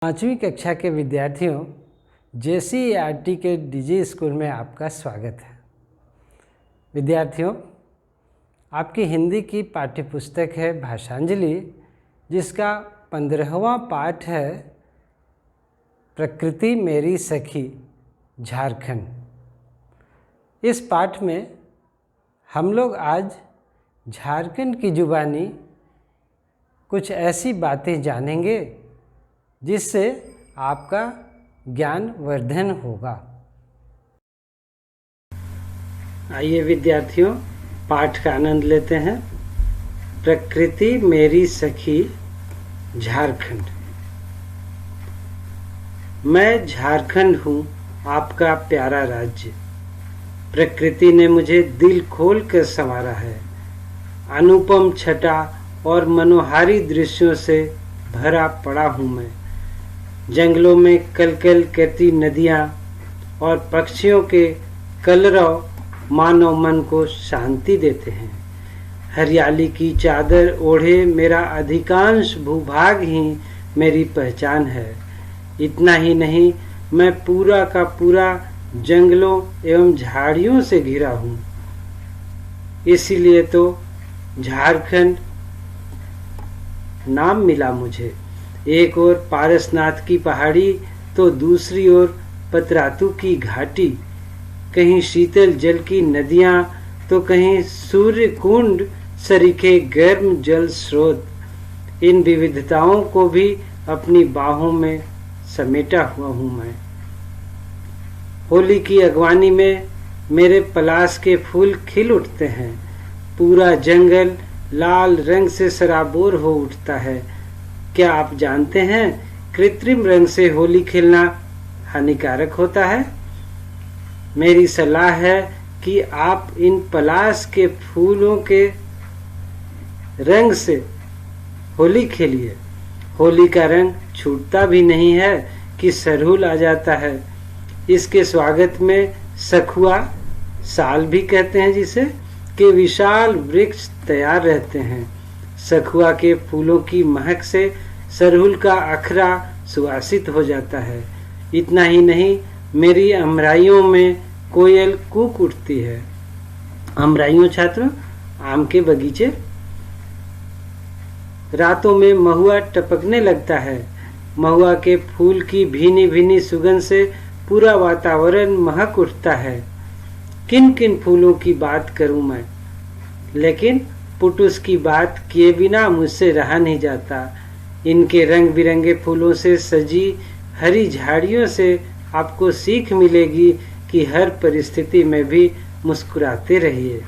पाँचवीं कक्षा के विद्यार्थियों, JCERT के डिजी स्कूल में आपका स्वागत है। विद्यार्थियों, आपकी हिंदी की पाठ्यपुस्तक है भाषांजलि, जिसका 15वां पाठ है प्रकृति मेरी सखी झारखंड। इस पाठ में हम लोग आज झारखंड की जुबानी कुछ ऐसी बातें जानेंगे जिससे आपका ज्ञान वर्धन होगा। आइए विद्यार्थियों, पाठ का आनंद लेते हैं। प्रकृति मेरी सखी झारखंड। मैं झारखंड हूँ, आपका प्यारा राज्य। प्रकृति ने मुझे दिल खोल कर संवारा है। अनुपम छटा और मनोहारी दृश्यों से भरा पड़ा हूँ मैं। जंगलों में कलकल करती नदियाँ और पक्षियों के कलरव मानव मन को शांति देते हैं। हरियाली की चादर ओढ़े मेरा अधिकांश भूभाग ही मेरी पहचान है। इतना ही नहीं, मैं पूरा का पूरा जंगलों एवं झाड़ियों से घिरा हूँ। इसीलिए तो झारखंड नाम मिला मुझे। एक ओर पारसनाथ की पहाड़ी तो दूसरी ओर पतरातू की घाटी, कहीं शीतल जल की नदियां तो कहीं सूर्य कुंड सरीखे गर्म जल स्रोत। इन विविधताओं को भी अपनी बाहों में समेटा हुआ हूँ मैं। होली की अगवानी में मेरे पलाश के फूल खिल उठते हैं। पूरा जंगल लाल रंग से सराबोर हो उठता है। क्या आप जानते हैं, कृत्रिम रंग से होली खेलना हानिकारक होता है? मेरी सलाह है कि आप इन पलाश के फूलों के रंग से होली खेलिए। होली का रंग छूटता भी नहीं है कि सरहुल आ जाता है। इसके स्वागत में सखुआ, साल भी कहते हैं जिसे, के विशाल वृक्ष तैयार रहते हैं। सखुआ के फूलों की महक से सरहुल का अखरा सुवासित हो जाता है। इतना ही नहीं, मेरी अमराइयों में कोयल कूक उठती है। अमराइयों छात्रों, आम के बगीचे। रातों में महुआ टपकने लगता है। महुआ के फूल की भीनी भीनी सुगंध से पूरा वातावरण महक उठता है। किन किन फूलों की बात करूं मैं, लेकिन पुटुस की बात किए बिना मुझसे रहा नहीं जाता। इनके रंग बिरंगे फूलों से सजी हरी झाड़ियों से आपको सीख मिलेगी कि हर परिस्थिति में भी मुस्कुराते रहिए।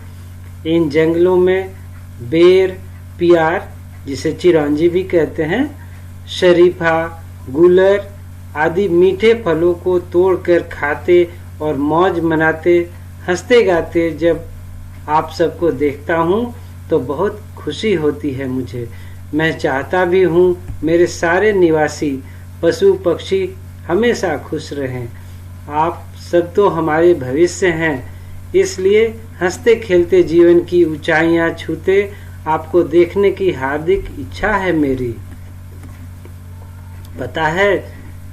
इन जंगलों में बेर, पियार जिसे चिरौंजी भी कहते हैं, शरीफा, गुलर आदि मीठे फलों को तोड़कर खाते और मौज मनाते, हंसते गाते जब आप सबको देखता हूँ तो बहुत खुशी होती है मुझे। मैं चाहता भी हूँ मेरे सारे निवासी पशु पक्षी हमेशा खुश रहें। आप सब तो हमारे भविष्य हैं, इसलिए हंसते खेलते जीवन की ऊंचाइयां छूते आपको देखने की हार्दिक इच्छा है मेरी। पता है,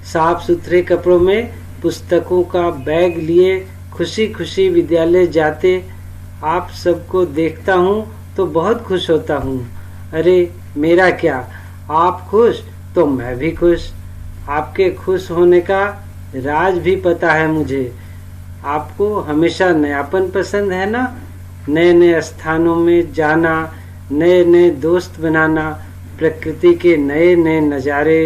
साफ सुथरे कपड़ों में पुस्तकों का बैग लिए खुशी खुशी विद्यालय जाते आप सबको देखता हूँ तो बहुत खुश होता हूँ। अरे मेरा क्या, आप खुश तो मैं भी खुश। आपके खुश होने का राज भी पता है मुझे। आपको हमेशा नयापन पसंद है ना? नए नए स्थानों में जाना, नए नए दोस्त बनाना, प्रकृति के नए नए नज़ारे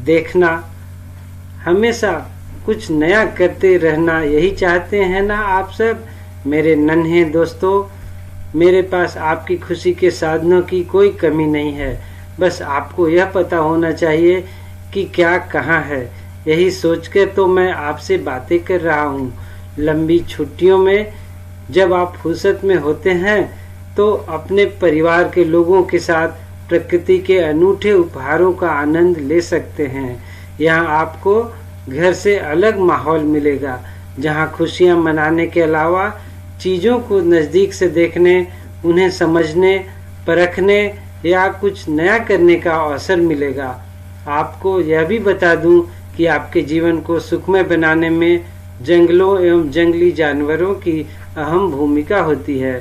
देखना, हमेशा कुछ नया करते रहना, यही चाहते हैं ना आप सब मेरे नन्हे दोस्तों। मेरे पास आपकी खुशी के साधनों की कोई कमी नहीं है। बस आपको यह पता होना चाहिए कि क्या कहाँ है। यही सोचकर तो मैं आपसे बातें कर रहा हूँ। लंबी छुट्टियों में जब आप फुर्सत में होते हैं तो अपने परिवार के लोगों के साथ प्रकृति के अनूठे उपहारों का आनंद ले सकते हैं। यहाँ आपको घर से अलग माहौल मिलेगा, जहाँ खुशियाँ मनाने के अलावा चीज़ों को नज़दीक से देखने, उन्हें समझने, परखने या कुछ नया करने का अवसर मिलेगा। आपको यह भी बता दूं कि आपके जीवन को सुखमय बनाने में जंगलों एवं जंगली जानवरों की अहम भूमिका होती है,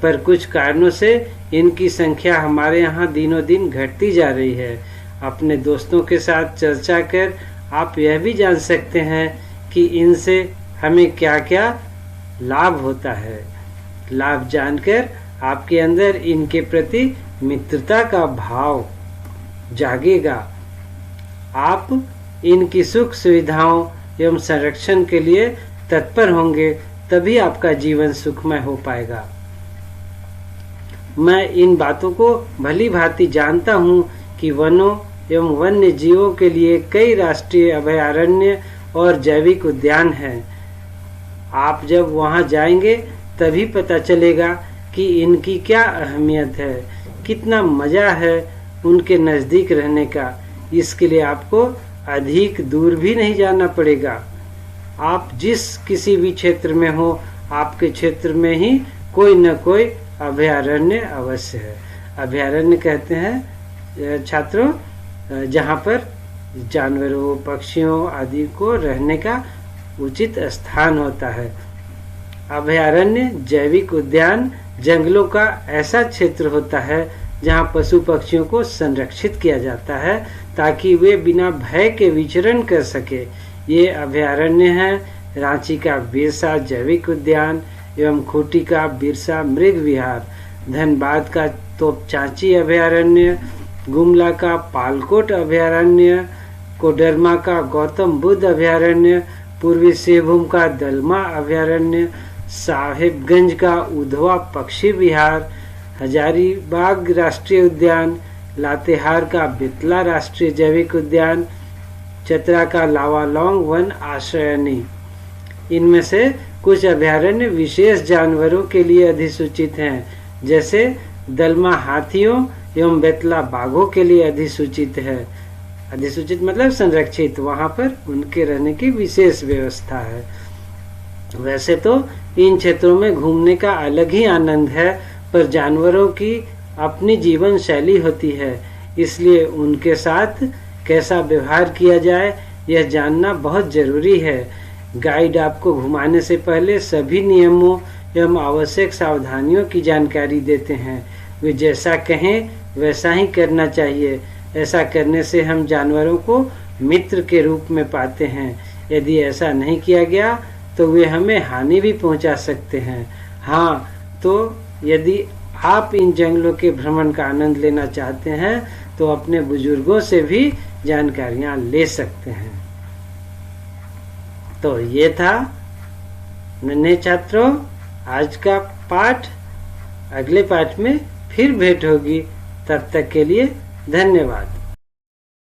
पर कुछ कारणों से इनकी संख्या हमारे यहाँ दिनों दिन घटती जा रही है। अपने दोस्तों के साथ चर्चा कर आप यह भी जान सकते हैं कि इनसे हमें क्या क्या लाभ होता है। लाभ जानकर आपके अंदर इनके प्रति मित्रता का भाव जागेगा। आप इनकी सुख सुविधाओं एवं संरक्षण के लिए तत्पर होंगे, तभी आपका जीवन सुखमय हो पाएगा। मैं इन बातों को भली भांति जानता हूँ कि वनों एवं वन्य जीवों के लिए कई राष्ट्रीय अभयारण्य और जैविक उद्यान हैं। आप जब वहाँ जाएंगे तभी पता चलेगा कि इनकी क्या अहमियत है, कितना मजा है उनके नज़दीक रहने का। इसके लिए आपको अधिक दूर भी नहीं जाना पड़ेगा। आप जिस किसी भी क्षेत्र में हो, आपके क्षेत्र में ही कोई न कोई अभयारण्य अवश्य है। अभयारण्य कहते हैं छात्रों जहाँ पर जानवरों, पक्षियों आदि को रहने का उचित स्थान होता है। अभयारण्य जैविक उद्यान जंगलों का ऐसा क्षेत्र होता है जहाँ पशु पक्षियों को संरक्षित किया जाता है ताकि वे बिना भय के विचरण कर सके। ये अभयारण्य हैं रांची का बिरसा जैविक उद्यान एवं खूंटी का बिरसा मृग विहार, धनबाद का तोपचांची अभयारण्य, गुमला का पालकोट अभयारण्य, कोडरमा का गौतम बुद्ध अभयारण्य, पूर्वी सिंहभूम का दलमा अभयारण्य, साहेबगंज का उधवा पक्षी विहार, हजारीबाग राष्ट्रीय उद्यान, लातेहार का बितला राष्ट्रीय जैविक उद्यान, चतरा का लावालौंग वन आश्रयनी। इनमें से कुछ अभयारण्य विशेष जानवरों के लिए अधिसूचित हैं, जैसे दलमा हाथियों एवं बेतला बाघों के लिए अधिसूचित है। अधिसूचित मतलब संरक्षित, वहां पर उनके रहने की विशेष व्यवस्था है। वैसे तो इन क्षेत्रों में घूमने का अलग ही आनंद है, पर जानवरों की अपनी जीवन शैली होती है, इसलिए उनके साथ कैसा व्यवहार किया जाए यह जानना बहुत जरूरी है। गाइड आपको घुमाने से पहले सभी नियमों एवं आवश्यक सावधानियों की जानकारी देते हैं। वे जैसा कहें वैसा ही करना चाहिए। ऐसा करने से हम जानवरों को मित्र के रूप में पाते हैं। यदि ऐसा नहीं किया गया तो वे हमें हानि भी पहुंचा सकते हैं। हाँ, तो यदि आप इन जंगलों के भ्रमण का आनंद लेना चाहते हैं तो अपने बुजुर्गों से भी जानकारियां ले सकते हैं। तो ये था नन्हे छात्रों आज का पाठ। अगले पाठ में फिर भेंट होगी, तब तक के लिए धन्यवाद।